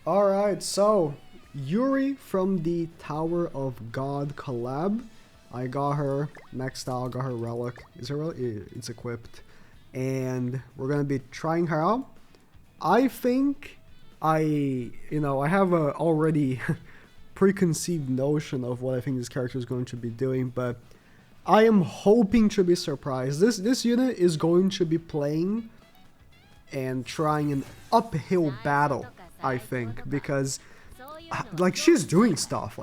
Alright, so Yuri from the Tower of God collab. I got her maxed out, got her relic. Is her relic? It's equipped. And we're gonna be trying her out. I think I have a already preconceived notion of what I think this character is going to be doing, but I am hoping to be surprised. This unit is going to be playing and trying an uphill battle, I think, because like she is doing stuff,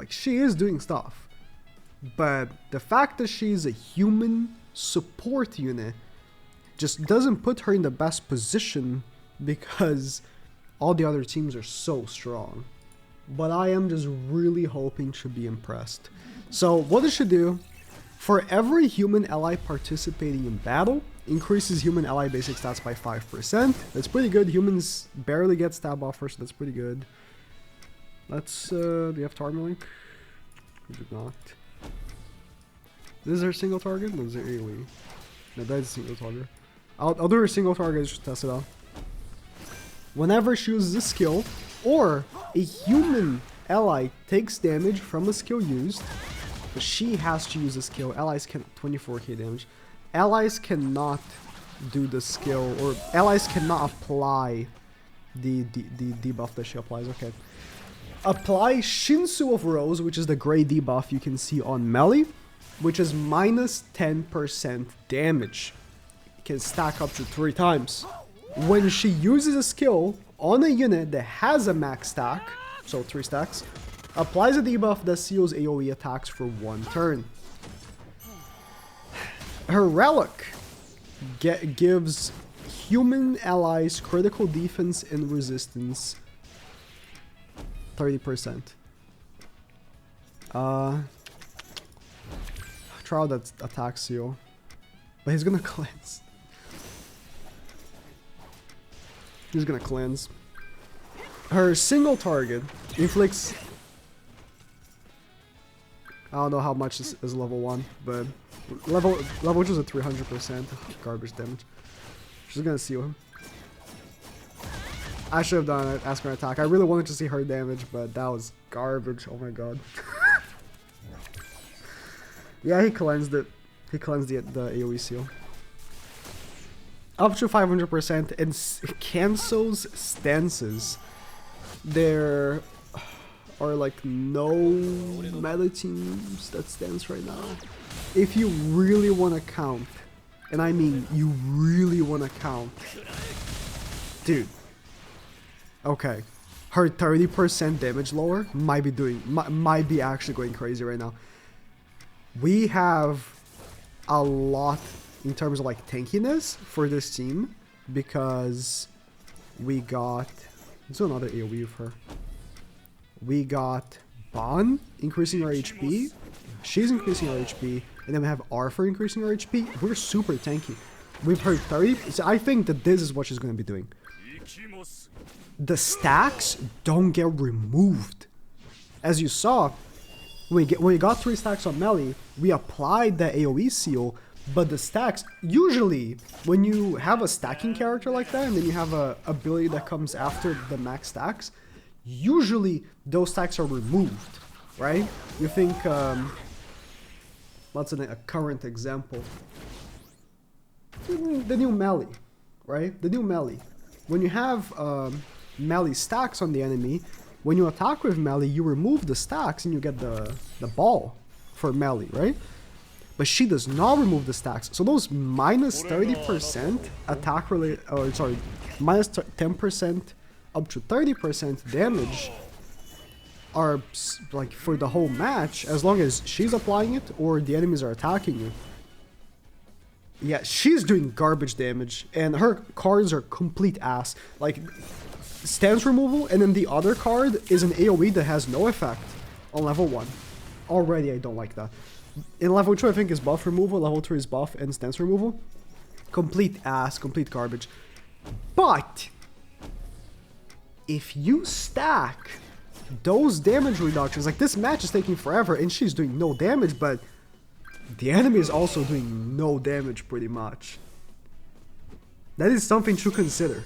but the fact that she's a human support unit just doesn't put her in the best position because all the other teams are so strong. But I am just really hoping to be impressed. So what does she do? For every human ally participating in battle, increases human ally basic stats by 5%. That's pretty good. Humans barely get stab buffer, so that's pretty good. Let's, do you have target link? We do not. This is her single target? No, this is AoE. No, that is a single target. I'll do her single target just to test it out. Whenever she uses a skill, or a human ally takes damage from a skill used, but she has to use a skill. Allies can 24k damage. Allies cannot do the skill, or allies cannot apply the debuff that she applies. Okay. Apply Shinsu of Rose, which is the gray debuff you can see on melee, which is minus 10% damage. It can stack up to 3 times. When she uses a skill on a unit that has a max stack, so 3 stacks, applies a debuff that seals AoE attacks for 1 turn. Her relic gives human allies critical defense and resistance 30%. Try out that attack seal, but he's gonna cleanse. He's gonna cleanse. Her single target inflicts, I don't know how much is level 1, but level just at 300% garbage damage. She's gonna seal him. I should have done it, ask her attack. I really wanted to see her damage, but that was garbage. Oh my god. Yeah, he cleansed it. He cleansed the AoE seal. Up to 500% and cancels stances. There are like no meta teams that stance right now. If you really want to count, and I mean you really want to count, dude. Okay, her 30% damage lower might be actually going crazy right now. We have a lot in terms of like tankiness for this team because we got, let's do another AoE of her. We got Bon increasing our HP, she's increasing our HP, and then we have Arthur increasing our HP. We're super tanky. We've heard 30, so I think that this is what she's going to be doing. The stacks don't get removed. As you saw, when we got 3 stacks on melee, we applied the AoE seal, but the stacks, usually when you have a stacking character like that and then you have a ability that comes after the max stacks, usually those stacks are removed, right? You think, what's a current example? The new melee, right? The new melee. When you have melee stacks on the enemy, when you attack with melee, you remove the stacks and you get the ball for melee, right? But she does not remove the stacks. So those minus 30% attack related, or sorry, minus 10% up to 30% damage are like for the whole match, as long as she's applying it or the enemies are attacking you. Yeah, she's doing garbage damage, and her cards are complete ass. Like, stance removal, and then the other card is an AoE that has no effect on level 1. Already, I don't like that. In level 2, I think is buff removal, level 3 is buff and stance removal. Complete ass, complete garbage. But, if you stack those damage reductions, like this match is taking forever and she's doing no damage, but the enemy is also doing no damage pretty much. That is something to consider.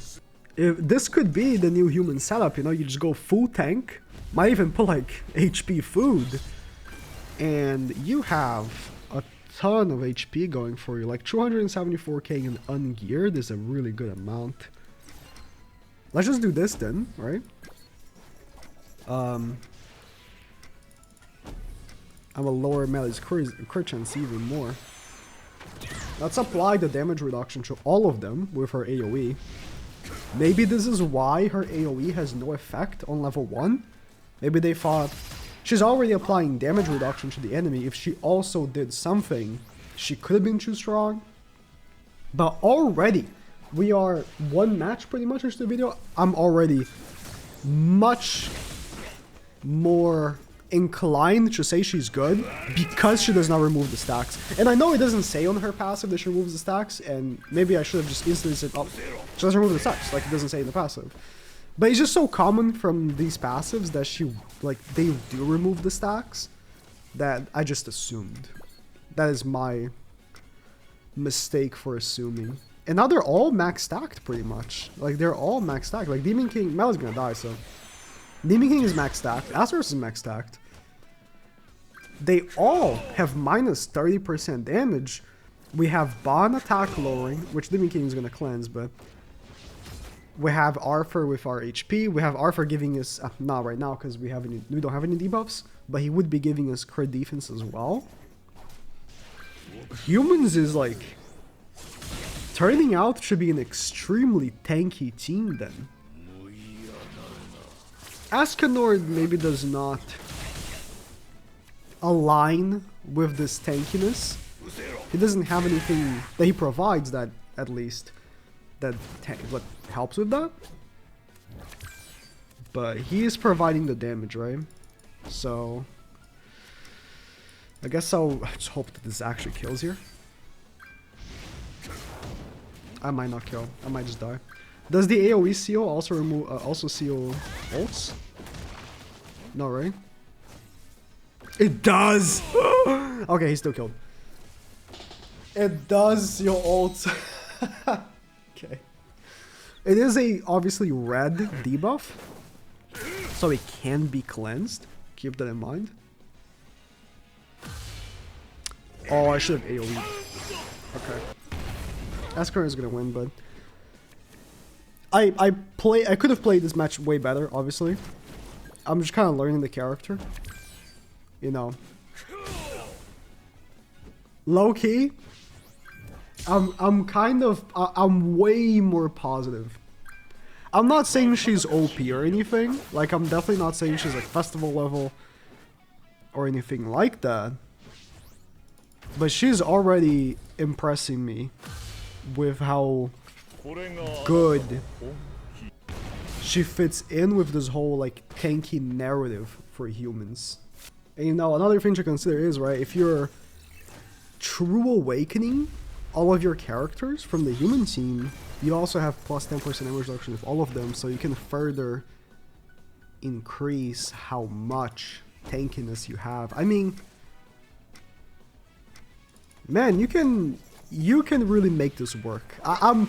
This could be the new human setup, you know, you just go full tank, might even put like HP food, and you have a ton of HP going for you. Like 274k in ungeared is a really good amount. Let's just do this then, right? I'm a lower melee's crit chance even more. Let's apply the damage reduction to all of them with her AoE. Maybe this is why her AoE has no effect on level 1. Maybe they thought she's already applying damage reduction to the enemy. If she also did something, she could have been too strong. But already, we are one match pretty much into the video. I'm already much more inclined to say she's good because she does not remove the stacks. And I know it doesn't say on her passive that she removes the stacks, and maybe I should have just instantly said, oh, she doesn't remove the stacks, like it doesn't say in the passive. But it's just so common from these passives that she, like, they do remove the stacks that I just assumed. That is my mistake for assuming. And now they're all max stacked pretty much. Like, they're all max stacked. Like, Demon King, Mel is gonna die, so. Demon King is max stacked. Asteros is max stacked. They all have minus 30% damage. We have Bond attack lowering, which Demon King is going to cleanse, but we have Arthur with our HP. We have Arthur giving us, not right now because we don't have any debuffs, but he would be giving us crit defense as well. Humans is like turning out to be an extremely tanky team then. Escanor maybe does not align with this tankiness. He doesn't have anything that he provides that, at least, that what helps with that. But he is providing the damage, right? So I guess I'll just hope that this actually kills here. I might not kill. I might just die. Does the AoE seal also remove also seal ults? No, right? It does! Okay, he's still killed. It does seal ults. Okay. It is a obviously red debuff, so it can be cleansed. Keep that in mind. Oh, I should have AoE. Okay. Escar is gonna win, but I could have played this match way better, obviously. I'm just kind of learning the character. You know. Low key, I'm way more positive. I'm not saying she's OP or anything. Like, I'm definitely not saying she's like festival level or anything like that. But she's already impressing me with how good she fits in with this whole like tanky narrative for humans. And you know, another thing to consider is, right, if you're true awakening all of your characters from the human team, you also have plus 10% damage reduction with all of them, so you can further increase how much tankiness you have. I mean, man, you can really make this work. I'm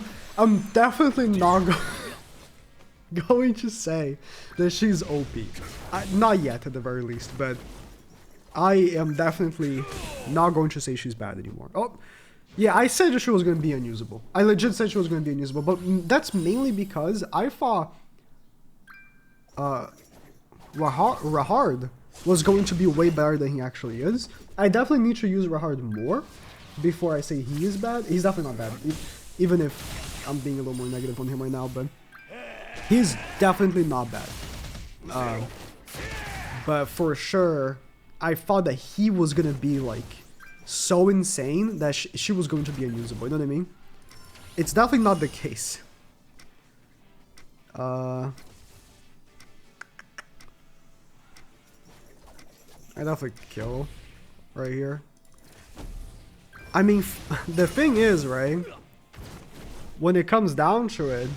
definitely not going to say that she's OP. Not yet, at the very least, but I am definitely not going to say she's bad anymore. Oh, yeah, I said that she was going to be unusable. I legit said she was going to be unusable, but that's mainly because I thought Zahard was going to be way better than he actually is. I definitely need to use Zahard more before I say he is bad. He's definitely not bad, even if I'm being a little more negative on him right now, but he's definitely not bad. But for sure, I thought that he was gonna be like so insane that she was going to be unusable, you know what I mean? It's definitely not the case. I definitely kill right here. I mean, the thing is, right, when it comes down to it,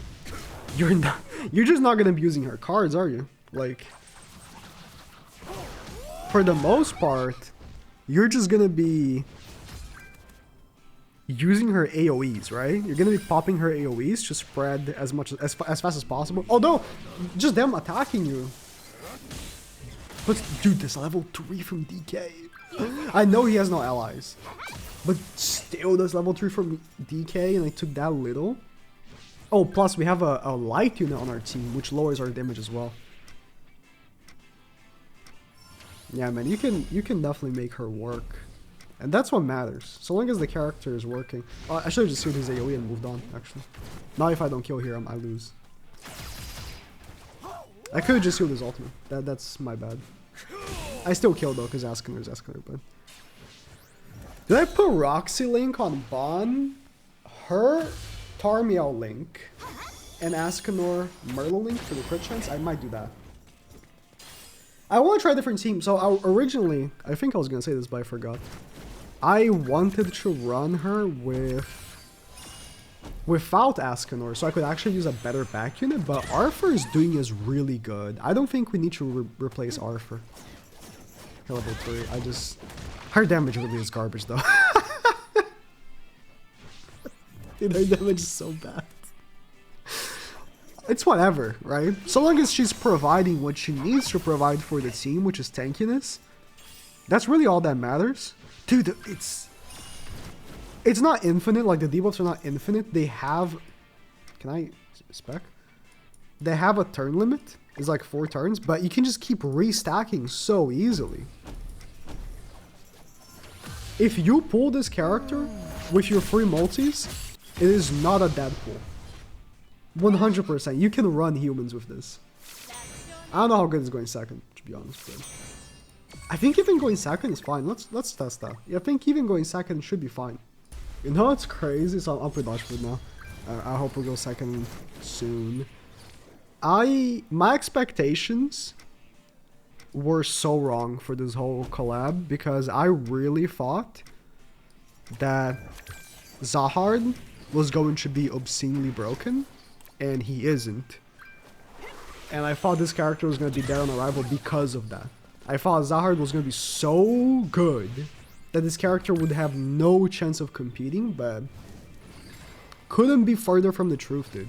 you're just not gonna be using her cards, are you? Like, for the most part, you're just gonna be using her AoEs, right? You're gonna be popping her AoEs to spread as fast as possible. Although, just them attacking you. But dude, this level 3 from DK. I know he has no allies, but still, this level 3 from DK, and I took that little. Oh, plus we have a light unit on our team, which lowers our damage as well. Yeah, man, you can definitely make her work. And that's what matters, so long as the character is working. I should have just killed his AoE and moved on, actually. Now if I don't kill here, I lose. I could have just killed his ultimate. That's my bad. I still killed though, because Escanor is Escanor, but... Did I put Roxy Link on Bon? Her Tarmiel Link and Escanor Merlo Link for the crit chance? I might do that. I want to try different teams. So originally, I think I was going to say this, but I forgot. I wanted to run her without Escanor, so I could actually use a better back unit, but Arthur is doing is really good. I don't think we need to replace Arthur. Level 3, her damage really is garbage though. Dude, her damage is so bad. It's whatever, right? So long as she's providing what she needs to provide for the team, which is tankiness, that's really all that matters. Dude, it's not infinite, like the debuffs are not infinite. They have... Can I spec? They have a turn limit. It's like 4 turns, but you can just keep restacking so easily. If you pull this character with your free multis, it is not a Deadpool. 100%. You can run humans with this. I don't know how good it's going second, to be honest, but I think even going second is fine. Let's test that. I think even going second should be fine. You know what's crazy? So I'm up with Dodgefoot now. I hope we'll go second soon. My expectations were so wrong for this whole collab because I really thought that Zahard was going to be obscenely broken, and he isn't. And I thought this character was going to be dead on arrival because of that. I thought Zahard was going to be so good that this character would have no chance of competing, but couldn't be further from the truth, dude.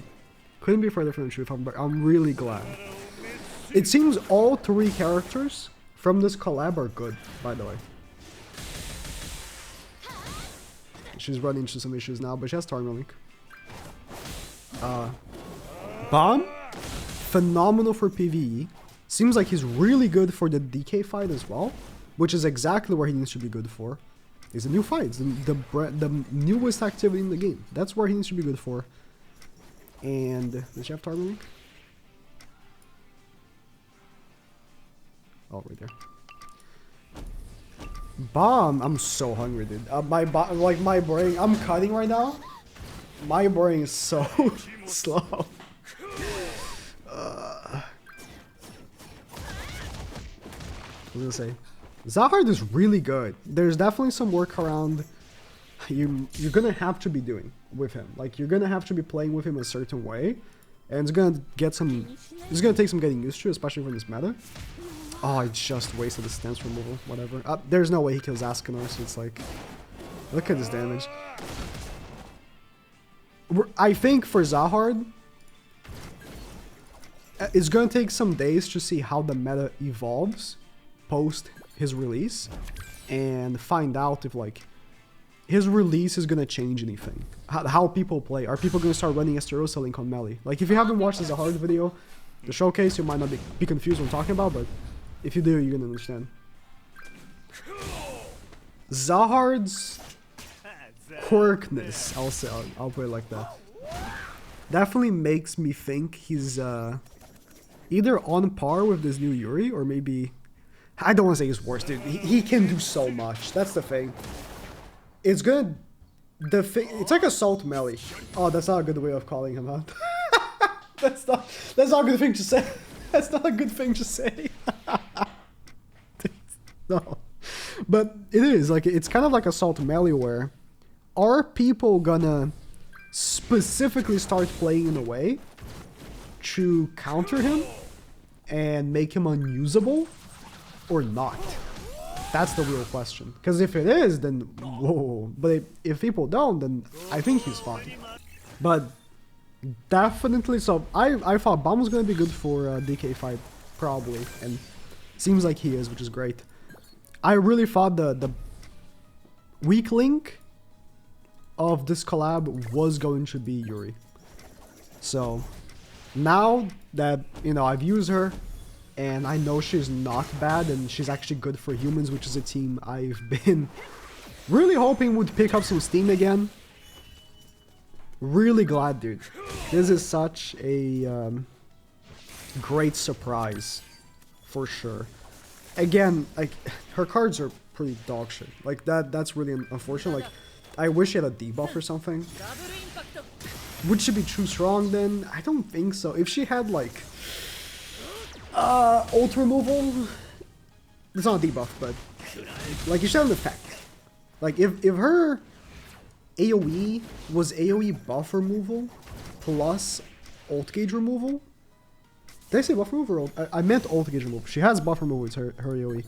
Couldn't be further from the truth. I'm really glad. It seems all 3 characters from this collab are good, by the way. She's running into some issues now, but she has Tarmiel Link. Bomb? Phenomenal for PvE. Seems like he's really good for the DK fight as well, which is exactly where he needs to be good for. It's a new fight. It's the newest activity in the game. That's where he needs to be good for. And does she have Tarmiel Link? Oh, right there. Bomb! I'm so hungry, dude. My brain. I'm cutting right now. My brain is so slow. What was I gonna say? Zahard is really good. There's definitely some workaround you're gonna have to be doing with him. Like, you're gonna have to be playing with him a certain way, and it's gonna take some getting used to, especially from this meta. Oh, I just wasted the stance removal. Whatever. There's no way he kills Escanor, so it's like, look at this damage. I think for Zahard, it's gonna take some days to see how the meta evolves post his release, and find out if like his release is gonna change anything. How people play. Are people gonna start running Esterosa Link on melee? Like, if you haven't watched the Zahard video, the showcase, you might not be confused what I'm talking about, but if you do, you're gonna understand. Zahard's quirkness, I'll put it like that, definitely makes me think he's either on par with this new Yuri, or maybe, I don't want to say he's worse, dude. He can do so much. That's the thing. It's gonna, it's like assault melee. Oh, that's not a good way of calling him out. That's not a good thing to say. That's not a good thing to say. No, but it is like, it's kind of like assault melee, where are people gonna specifically start playing in a way to counter him and make him unusable, or not? That's the real question. Because if it is, then whoa. But if people don't, then I think he's fine. But definitely, so I thought Bomb was going to be good for DK fight, probably. And seems like he is, which is great. I really thought the weak link of this collab was going to be Yuri. So now that, you know, I've used her and I know she's not bad and she's actually good for humans, which is a team I've been really hoping would pick up some steam again. Really glad, dude. This is such a great surprise, for sure. Again, like, her cards are pretty dog shit. Like, that's really unfortunate. Like, I wish she had a debuff or something. Would she be too strong then? I don't think so. If she had, like, ult removal, it's not a debuff, but, like, you should have an effect. Like, if her AoE was AoE buff removal plus ult gauge removal. Did I say buff removal or ult? I meant ult gauge removal. She has buff removal with her AoE.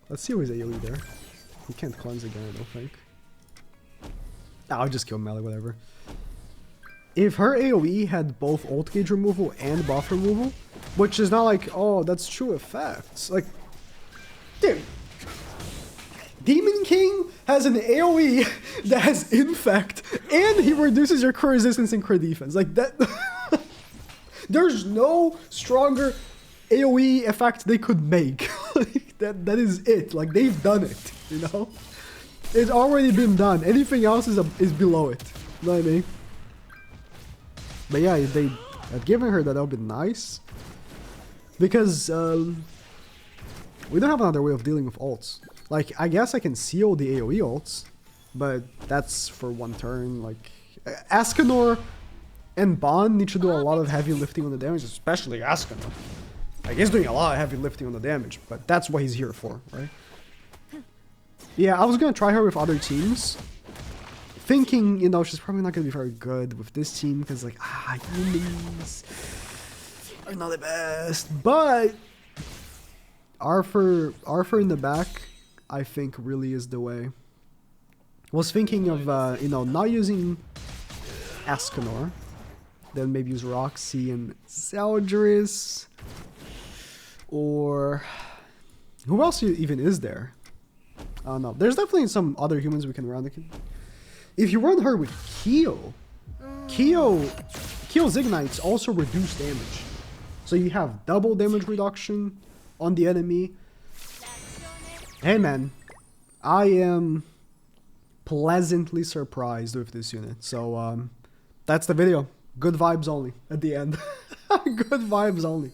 Let's see who's AoE there. He can't cleanse again, I don't think. I'll just kill melee, whatever. If her AoE had both ult gauge removal and buff removal, which is not like, oh, that's true effects. Like, dude. Demon King has an AoE that has infect, and he reduces your crit resistance and crit defense. Like that, there's no stronger AoE effect they could make. Like, that is it. Like, they've done it. You know, it's already been done. Anything else is below it. You know what I mean? But yeah, if they had given her that, that would be nice, because we don't have another way of dealing with ults. Like, I guess I can seal the AoE ults, but that's for one turn. Like, Escanor and Bond need to do a lot of heavy lifting on the damage, especially Escanor. Like, he's doing a lot of heavy lifting on the damage, but that's what he's here for, right? Yeah, I was gonna try her with other teams, thinking, you know, she's probably not gonna be very good with this team, because, like, humans are not the best, but Arthur in the back, I think, really is the way. Was thinking of, you know, not using Escanor, then maybe use Roxy and Zeldris, or who else even is there? I don't know. There's definitely some other humans we can run. If you run her with Keo's Ignites also reduce damage, so you have double damage reduction on the enemy. Hey man, I am pleasantly surprised with this unit. So that's the video. Good vibes only at the end. Good vibes only.